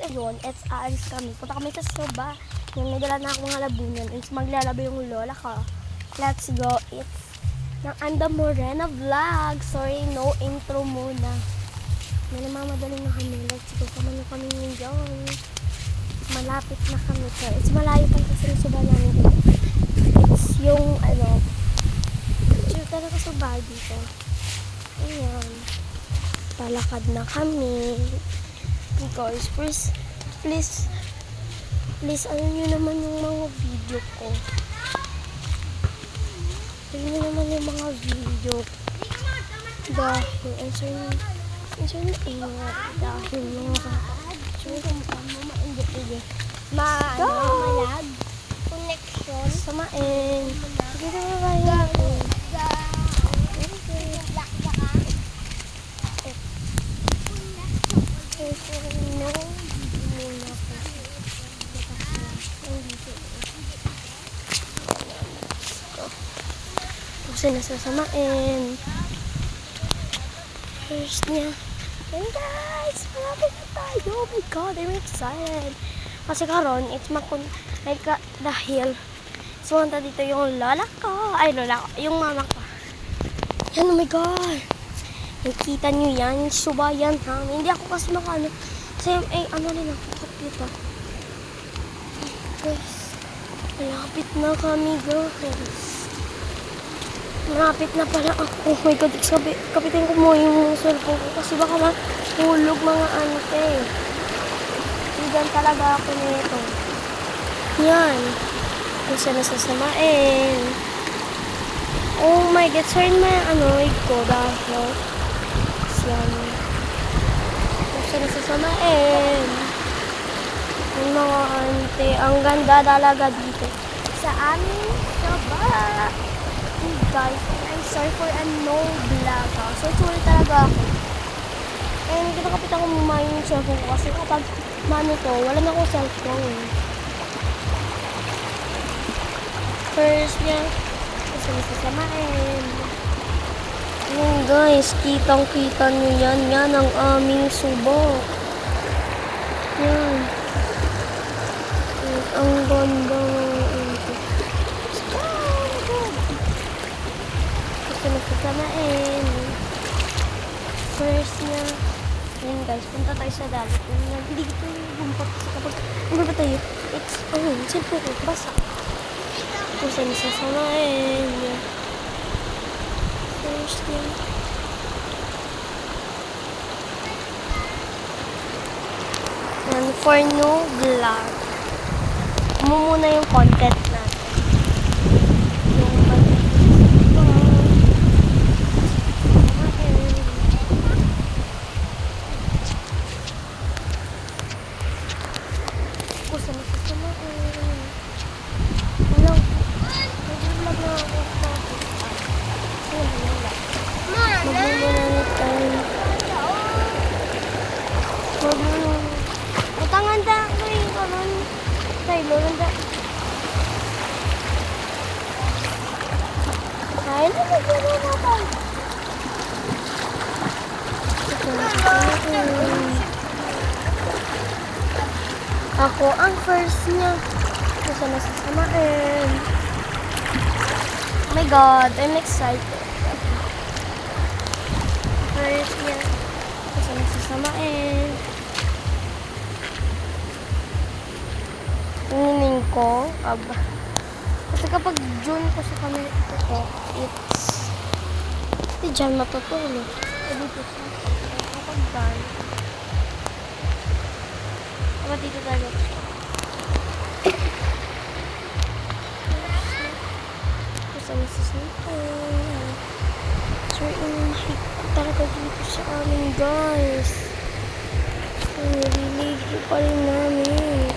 ngayon, it's aalis kami. Punta kami sa Soba. Yan, may dala na akong mga labunan. And maglalaba yung lola ko. Let's go. It's ng Anda Morena Vlog. Sorry, no intro muna. May namamadali na kami. Let's go. Sama nyo kami ngayon. Malapit na kami. So, it's malayo pang kasi yung Soba namin dito. It's yung, chill talaga sa bahay dito. Ayan. Palakad na kami. Guys, please, ano nyo naman yung mga video ko. Tignan nyo naman yung mga video. Dahil, answer na dahil mga malag connection samain. Dito na ba yun? Kasi nasasamain. First niya. And guys, malapit na tayo. Oh my God, I'm excited. Kasi karon, it's dahil sumunta dito yung lola ko. Ay, lola ko. Yung mama ko. Yan, oh my God. Nakita nyo yan. Yung subayan namin. Hindi ako kasi makano. Kasi, ano rin ako. Dito. Guys, malapit na kami, guys. Malapit na pala ako. Oh my God, kapitin ko mo yung cellphone ko kasi baka mahulog mga ante. Diyan talaga ako nito. Yan. Kung saan nasasamain. Oh my God, sorry na wig ko dahil. Yan. Kung saan nasasamain. Yung mga ante. Ang ganda talaga dito. Sa aming Soba. Guys, I'm sorry for a no vlog. So, sorry talaga ako. And kinakapitan ko muna yung cellphone ko kasi kapag to, wala na akong cellphone. First niya, kasi nasasamain. Ayan guys, kitang-kita nyo yan. Yan ang aming subok. Yan. Ang ganda. Nasasamain. First niya. Ayan guys, punta tayo sa dagat. Hindi ko yung bumpat kasi kapag ba tayo, it's, simple ko, basa. Kasi nasasamain. First niya. And for no vlog, muna yung content natin. Ako ang first niya. Kasi nasasamain. Oh my God, I'm excited. First niya. Kasi nasasamain. Nining ko. Kasi kapag June ko sa camera ito, it's hindi dyan matutulog. Dito sa kapag dyan. Kapag dito tayo. Kasi nasasamain. So, inahit ko talaga dito sa amin, guys. Nililigo pa rin namin.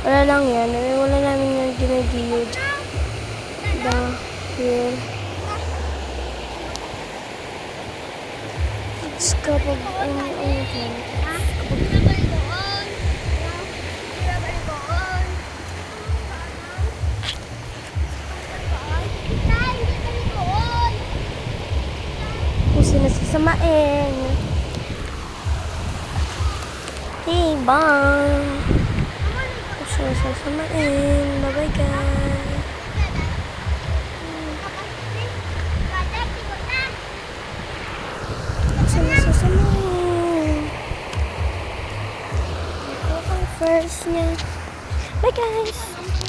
Wala lang yan. Wala namin yung ginagiyod. Dahil it's kapag kasi nasasamain. Tibang. Tapos na sasamain. Bye-bye guys. Tapos na sasamain. Ito ang first niya. Bye guys.